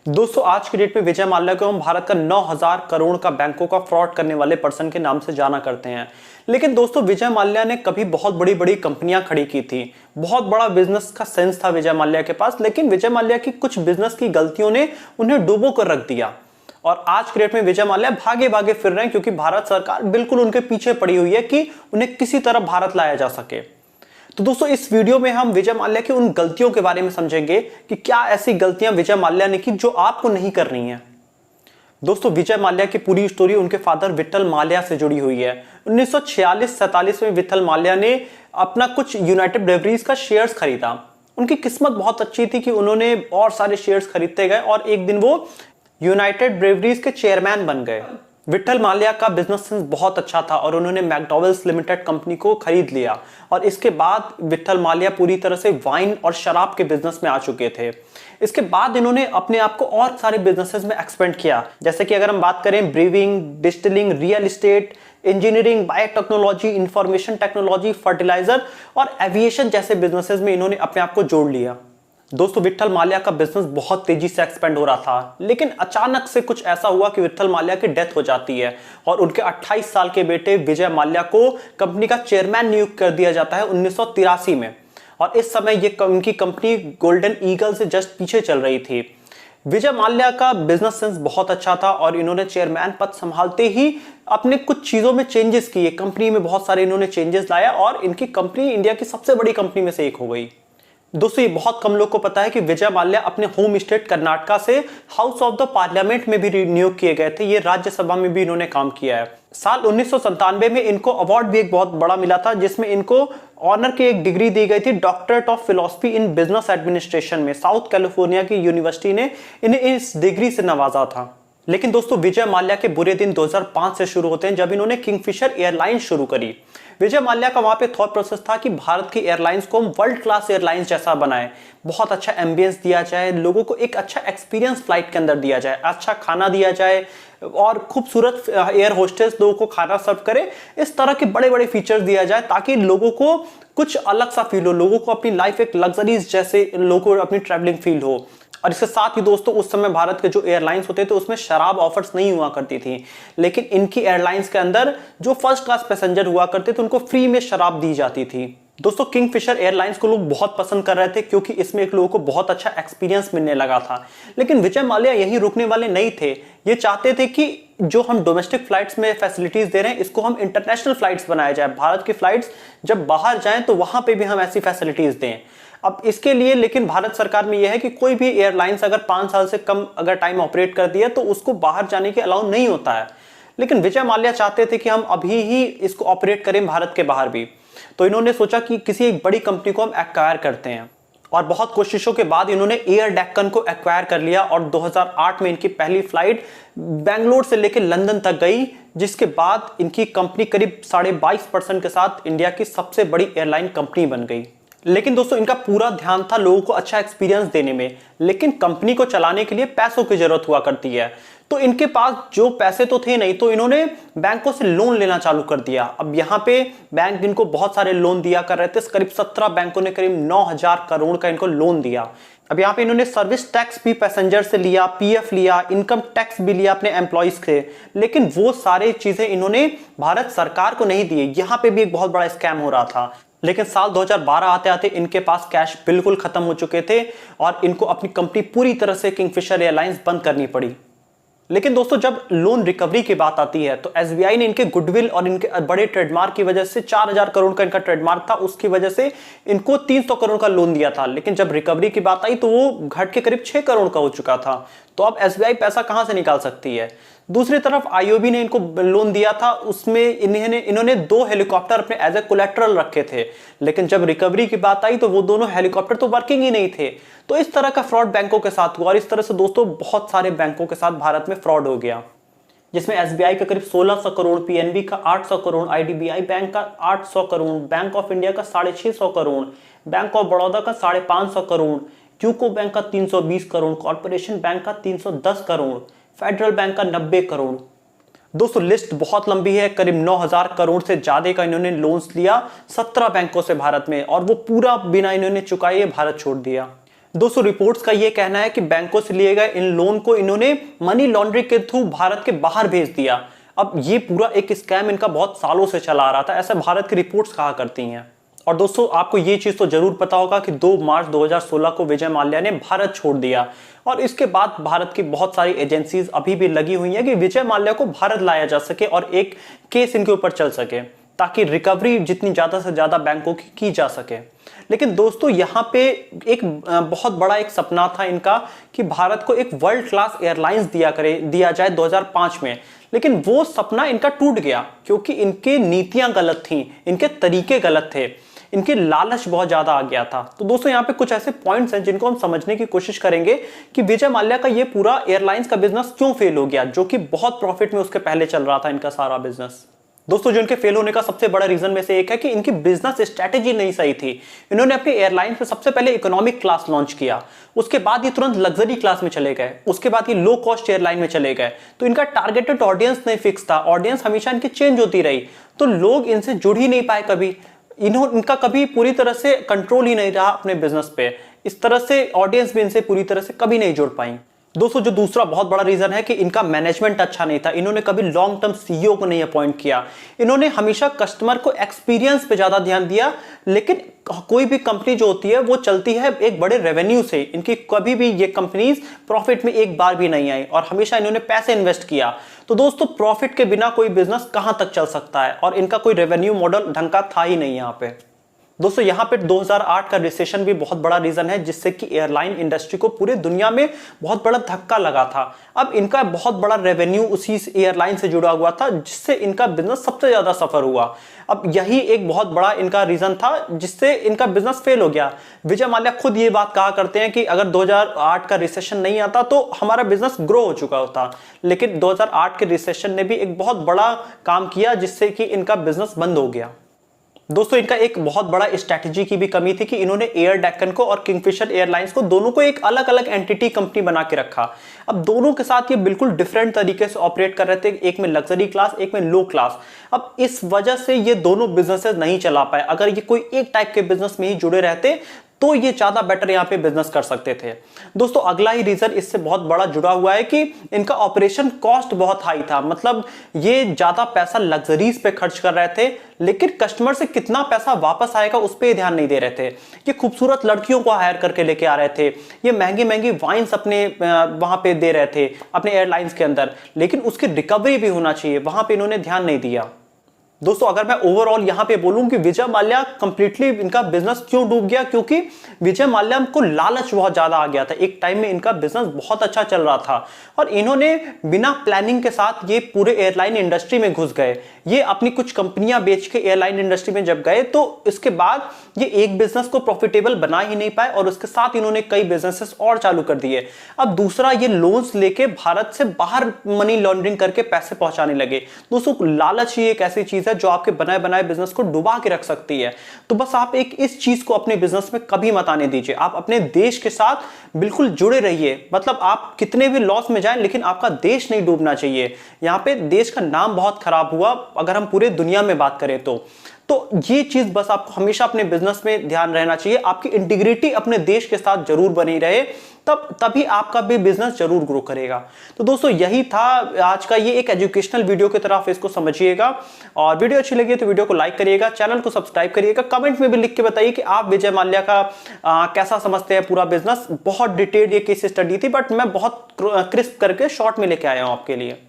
दोस्तों आज की डेट में विजय माल्या को हम भारत का 9,000 करोड़ का बैंकों का फ्रॉड करने वाले पर्सन के नाम से जाना करते हैं। लेकिन दोस्तों विजय माल्या ने कभी बहुत बड़ी बड़ी कंपनियां खड़ी की थी, बहुत बड़ा बिजनेस का सेंस था विजय माल्या के पास। लेकिन विजय माल्या की कुछ बिजनेस की गलतियों ने उन्हें डुबो कर रख दिया और आज की डेट में विजय माल्या भागे भागे फिर रहे हैं, क्योंकि भारत सरकार बिल्कुल उनके पीछे पड़ी हुई है कि उन्हें किसी तरह भारत लाया जा सके। तो दोस्तों इस वीडियो में हम विजय माल्या की उन गलतियों के बारे में समझेंगे कि क्या ऐसी गलतियां विजय माल्या ने की जो आपको नहीं करनी है। दोस्तों विजय माल्या की पूरी स्टोरी उनके फादर विट्ठल माल्या से जुड़ी हुई है। 1946-47 में विट्ठल माल्या ने अपना कुछ यूनाइटेड ब्रेवरीज का शेयर्स खरीदा। उनकी किस्मत बहुत अच्छी थी कि उन्होंने और सारे शेयर्स खरीदते गए और एक दिन वो यूनाइटेड ब्रेवरीज के चेयरमैन बन गए। विट्ठल माल्या का बिजनेस सेंस बहुत अच्छा था और उन्होंने मैकडॉवेल्स लिमिटेड कंपनी को खरीद लिया और इसके बाद विट्ठल माल्या पूरी तरह से वाइन और शराब के बिजनेस में आ चुके थे। इसके बाद इन्होंने अपने आप को और सारे बिजनेसेस में एक्सपेंड किया, जैसे कि अगर हम बात करें brewing, distilling, real estate, engineering, biotechnology, information technology, fertiliser और एविएशन जैसे बिजनेसेस में इन्होंने अपने आप को जोड़ लिया। दोस्तों विट्ठल माल्या का बिजनेस बहुत तेजी से एक्सपेंड हो रहा था, लेकिन अचानक से कुछ ऐसा हुआ कि विट्ठल माल्या की डेथ हो जाती है और उनके 28 साल के बेटे विजय माल्या को कंपनी का चेयरमैन नियुक्त कर दिया जाता है 1983 में। और इस समय ये उनकी कंपनी गोल्डन ईगल से जस्ट पीछे चल रही थी। विजय माल्या का बिजनेस सेंस बहुत अच्छा था और इन्होंने चेयरमैन पद संभालते ही अपने कुछ चीजों में चेंजेस किए। कंपनी में बहुत सारे इन्होंने चेंजेस लाया और इनकी कंपनी इंडिया की सबसे बड़ी कंपनी में से एक हो गई। दोस्तों ये बहुत कम लोग को पता है कि विजय माल्या अपने होम स्टेट कर्नाटका से हाउस ऑफ द पार्लियामेंट में भी नियुक्त किए गए थे। ये राज्यसभा में भी इन्होंने काम किया है। साल 1997 में इनको अवार्ड भी एक बहुत बड़ा मिला था, जिसमें इनको ऑनर की एक डिग्री दी गई थी, doctorate of philosophy in business administration में। साउथ कैलिफोर्निया की यूनिवर्सिटी ने इन्हें इस डिग्री से नवाजा था। लेकिन दोस्तों विजय माल्या के बुरे दिन 2005 से शुरू होते हैं, जब इन्होंने किंगफिशर एयरलाइंस शुरू करी। विजय माल्या का वहां पे थॉट प्रोसेस था कि भारत की एयरलाइंस को हम वर्ल्ड क्लास एयरलाइंस जैसा बनाए, बहुत अच्छा एम्बियंस दिया जाए, लोगों को एक अच्छा एक्सपीरियंस फ्लाइट के अंदर दिया जाए, अच्छा खाना दिया जाए और खूबसूरत एयर होस्टेस लोगों को खाना सर्व करे। इस तरह के बड़े बड़े फीचर्स दिया जाए ताकि लोगों को कुछ अलग सा फील हो, लोगों को अपनी लाइफ एक लग्जरीज जैसे लोगों को अपनी ट्रैवलिंग फील हो। और इसके साथ ही दोस्तों उस समय भारत के जो एयरलाइंस होते थे उसमें शराब ऑफर्स नहीं हुआ करती थी, लेकिन इनकी एयरलाइंस के अंदर जो फर्स्ट क्लास पैसेंजर हुआ करते थे उनको फ्री में शराब दी जाती थी। दोस्तों किंगफिशर एयरलाइंस को लोग बहुत पसंद कर रहे थे क्योंकि इसमें एक लोगों को बहुत अच्छा एक्सपीरियंस मिलने लगा था। लेकिन विजय माल्या यहीं रुकने वाले नहीं थे। ये चाहते थे कि जो हम डोमेस्टिक फ्लाइट्स में फैसिलिटीज दे रहे हैं इसको हम इंटरनेशनल फ्लाइट्स बनाया जाए, भारत की फ्लाइट्स जब बाहर जाएं तो वहां पे भी हम ऐसी फैसिलिटीज दें। अब इसके लिए लेकिन भारत सरकार में यह है कि कोई भी एयरलाइंस अगर 5 साल से कम अगर टाइम ऑपरेट कर दिया तो उसको बाहर जाने के अलाउ नहीं होता है। लेकिन विजय माल्या चाहते थे कि हम अभी ही इसको ऑपरेट करें भारत के बाहर भी। तो इन्होंने सोचा कि किसी एक बड़ी कंपनी को हम एक्वायर करते हैं और बहुत कोशिशों के बाद इन्होंने एयर डेक्कन को एक्वायर कर लिया और 2008 में इनकी पहली फ्लाइट बेंगलोर से लेकर लंदन तक गई, जिसके बाद इनकी कंपनी करीब 22.5% के साथ इंडिया की सबसे बड़ी एयरलाइन कंपनी बन गई। लेकिन दोस्तों इनका पूरा ध्यान था लोगों को अच्छा एक्सपीरियंस देने में, लेकिन कंपनी को चलाने के लिए पैसों की जरूरत हुआ करती है। तो इनके पास जो पैसे तो थे नहीं, तो इन्होंने बैंकों से लोन लेना चालू कर दिया। अब यहाँ पे बैंक इनको बहुत सारे लोन दिया कर रहे थे, करीब 17 बैंकों ने करीब 9,000 करोड़ का इनको लोन दिया। अब यहाँ पे इन्होंने सर्विस टैक्स भी पैसेंजर से लिया, पीएफ लिया, इनकम टैक्स भी लिया अपने एम्प्लॉइज से, लेकिन वो सारी चीजें इन्होंने भारत सरकार को नहीं दिए। यहाँ पे भी एक बहुत बड़ा स्कैम हो रहा था। लेकिन साल 2012 आते आते इनके पास कैश बिल्कुल खत्म हो चुके थे और इनको अपनी कंपनी पूरी तरह से किंगफिशर एयरलाइंस बंद करनी पड़ी। लेकिन दोस्तों जब लोन रिकवरी की बात आती है तो एसबीआई ने इनके गुडविल और इनके बड़े ट्रेडमार्क की वजह से 4,000 करोड़ का इनका ट्रेडमार्क था, उसकी वजह से इनको 300 करोड़ का लोन दिया था। लेकिन जब रिकवरी की बात आई तो वो घट के करीब 6 करोड़ का हो चुका था। तो अब एसबीआई पैसा कहां से निकाल सकती है। दूसरी तरफ आईओबी ने इनको लोन दिया था, उसमें इन्होंने 2 हेलीकॉप्टर अपने एज ए कोलेट्रल रखे थे, लेकिन जब रिकवरी की बात आई तो वो दोनों हेलीकॉप्टर तो वर्किंग ही नहीं थे। तो इस तरह का फ्रॉड बैंकों के साथ हुआ और इस तरह से दोस्तों बहुत सारे बैंकों के साथ भारत में फ्रॉड हो गया, जिसमें एसबीआई का करीब 1600 करोड़, पीएनबी का 800 करोड़, आईडीबीआई बैंक का 800 करोड़, बैंक ऑफ इंडिया का 650 करोड़, बैंक ऑफ बड़ौदा का 550 करोड़, यूको बैंक का 320 करोड़, कॉर्पोरेशन बैंक का 310 करोड़, फेडरल बैंक का 90 करोड़। दोस्तों लिस्ट बहुत लंबी है, करीब 9,000 करोड़ से ज्यादा का इन्होंने लोन्स लिया 17 बैंकों से भारत में, और वो पूरा बिना इन्होंने चुकाए भारत छोड़ दिया। दोस्तों रिपोर्ट्स का यह कहना है कि बैंकों से लिए गए इन लोन को इन्होंने मनी लॉन्ड्रिंग के थ्रू भारत के बाहर भेज दिया। अब ये पूरा एक स्कैम इनका बहुत सालों से चला आ रहा था, ऐसा भारत की रिपोर्ट्स कहा करती हैं। और दोस्तों आपको ये चीज तो जरूर पता होगा कि 2 मार्च 2016 को विजय माल्या ने भारत छोड़ दिया और इसके बाद भारत की बहुत सारी एजेंसीज अभी भी लगी हुई हैं कि विजय माल्या को भारत लाया जा सके और एक केस इनके ऊपर चल सके ताकि रिकवरी जितनी ज्यादा से ज्यादा बैंकों की जा सके। लेकिन दोस्तों यहाँ पे एक बहुत बड़ा एक सपना था इनका कि भारत को एक वर्ल्ड क्लास एयरलाइंस दिया जाए 2005 में, लेकिन वो सपना इनका टूट गया क्योंकि इनके नीतियां गलत थी, इनके तरीके गलत थे, इनके लालच बहुत ज्यादा आ गया था। तो दोस्तों यहाँ पे कुछ ऐसे पॉइंट्स हैं जिनको हम समझने की कोशिश करेंगे कि विजय माल्या का ये पूरा एयरलाइंस का बिजनेस क्यों फेल हो गया, जो कि बहुत प्रॉफिट में उसके पहले चल रहा था इनका सारा बिजनेस। दोस्तों जो इनके फेल होने का सबसे बड़ा रीजन में से एक है कि इनकी बिजनेस स्ट्रेटेजी नहीं सही थी। इन्होंने अपनी एयरलाइंस में सबसे पहले इकोनॉमिक क्लास लॉन्च किया, उसके बाद ये तुरंत लग्जरी क्लास में चले गए, उसके बाद ये लो कॉस्ट एयरलाइन में चले गए। तो इनका टारगेटेड ऑडियंस नहीं फिक्स था, ऑडियंस हमेशा इनकी चेंज होती रही, तो लोग इनसे जुड़ ही नहीं पाए कभी। इनका कभी पूरी तरह से कंट्रोल ही नहीं रहा अपने बिजनेस पे, इस तरह से ऑडियंस भी इनसे पूरी तरह से कभी नहीं जुड़ पाई। दोस्तों जो दूसरा बहुत बड़ा रीजन है कि इनका मैनेजमेंट अच्छा नहीं था, इन्होंने कभी लॉन्ग टर्म सीईओ को नहीं अपॉइंट किया, इन्होंने हमेशा कस्टमर को एक्सपीरियंस पे ज्यादा ध्यान दिया। लेकिन कोई भी कंपनी जो होती है वो चलती है एक बड़े रेवेन्यू से, इनकी कभी भी ये कंपनीज प्रॉफिट में एक बार भी नहीं आई और हमेशा इन्होंने पैसे इन्वेस्ट किया। तो दोस्तों प्रॉफिट के बिना कोई बिजनेस कहां तक चल सकता है, और इनका कोई रेवेन्यू मॉडल ढंग का था ही नहीं यहाँ पे। दोस्तों यहाँ पे 2008 का रिसेशन भी बहुत बड़ा रीजन है जिससे कि एयरलाइन इंडस्ट्री को पूरे दुनिया में बहुत बड़ा धक्का लगा था। अब इनका बहुत बड़ा रेवेन्यू उसी एयरलाइन से जुड़ा हुआ था जिससे इनका बिजनेस सबसे ज्यादा सफर हुआ। अब यही एक बहुत बड़ा इनका रीजन था जिससे इनका बिजनेस फेल हो गया। विजय माल्या खुद ये बात कहा करते हैं कि अगर 2008 का रिसेशन नहीं आता तो हमारा बिजनेस ग्रो हो चुका होता, लेकिन 2008 के रिसेशन ने भी एक बहुत बड़ा काम किया जिससे कि इनका बिजनेस बंद हो गया। दोस्तों इनका एक बहुत बड़ा स्ट्रैटेजी की भी कमी थी कि इन्होंने एयर डेक्कन को और किंगफिशर एयरलाइंस को दोनों को एक अलग अलग एंटिटी कंपनी बना के रखा। अब दोनों के साथ ये बिल्कुल डिफरेंट तरीके से ऑपरेट कर रहे थे, एक में लग्जरी क्लास एक में लो क्लास। अब इस वजह से ये दोनों बिजनेसेस नहीं चला पाए। अगर ये कोई एक टाइप के बिजनेस में ही जुड़े रहते तो ये ज्यादा बेटर यहाँ पे बिजनेस कर सकते थे। दोस्तों अगला ही रीजन इससे बहुत बड़ा जुड़ा हुआ है कि इनका ऑपरेशन कॉस्ट बहुत हाई था, मतलब ये ज्यादा पैसा लग्जरीज पे खर्च कर रहे थे लेकिन कस्टमर से कितना पैसा वापस आएगा उस पर ध्यान नहीं दे रहे थे। ये खूबसूरत लड़कियों को हायर करके लेके आ रहे थे, ये महंगी महंगी वाइन्स अपने वहां पे दे रहे थे अपने एयरलाइंस के अंदर, लेकिन उसकी रिकवरी भी होना चाहिए, वहां पे इन्होंने ध्यान नहीं दिया। दोस्तों अगर मैं ओवरऑल यहां पे बोलूं कि विजय माल्या कंप्लीटली इनका बिजनेस क्यों डूब गया, क्योंकि विजय माल्या को लालच बहुत ज्यादा आ गया था। एक टाइम में इनका बिजनेस बहुत अच्छा चल रहा था और इन्होंने बिना प्लानिंग के साथ ये पूरे एयरलाइन इंडस्ट्री में घुस गए। ये अपनी कुछ कंपनियां बेच के एयरलाइन इंडस्ट्री में जब गए तो इसके बाद ये एक बिजनेस को प्रॉफिटेबल बना ही नहीं पाए और उसके साथ इन्होंने कई बिजनेसेस और चालू कर दिए। अब दूसरा ये लोन्स लेके भारत से बाहर मनी लॉन्ड्रिंग करके पैसे पहुंचाने लगे। दोस्तों लालच ही एक ऐसी चीज है जो आपके बनाए बनाए बिजनेस को डुबा के रख सकती है। तो बस आप एक इस चीज को अपने बिजनेस में कभी मत आने दीजिए। आप अपने देश के साथ बिल्कुल जुड़े रहिए, मतलब आप कितने भी लॉस में जाएं लेकिन आपका देश नहीं डूबना चाहिए। यहां पे देश का नाम बहुत खराब हुआ अगर हम पूरे दुनिया में बात करें तो ये चीज बस आपको हमेशा अपने बिजनेस में ध्यान रहना चाहिए। आपकी इंटीग्रिटी अपने देश के साथ जरूर बनी रहे, तभी आपका भी बिजनेस जरूर ग्रो करेगा। तो दोस्तों यही था आज का ये एक एजुकेशनल वीडियो की तरफ इसको समझिएगा, और वीडियो अच्छी लगी तो वीडियो को लाइक करिएगा, चैनल को सब्सक्राइब करिएगा, कमेंट में भी लिख के बताइए कि आप विजय माल्या का कैसा समझते हैं पूरा बिजनेस। बहुत डिटेल ये केस स्टडी थी बट मैं बहुत क्रिस्प करके शॉर्ट में लेके आया हूं आपके लिए।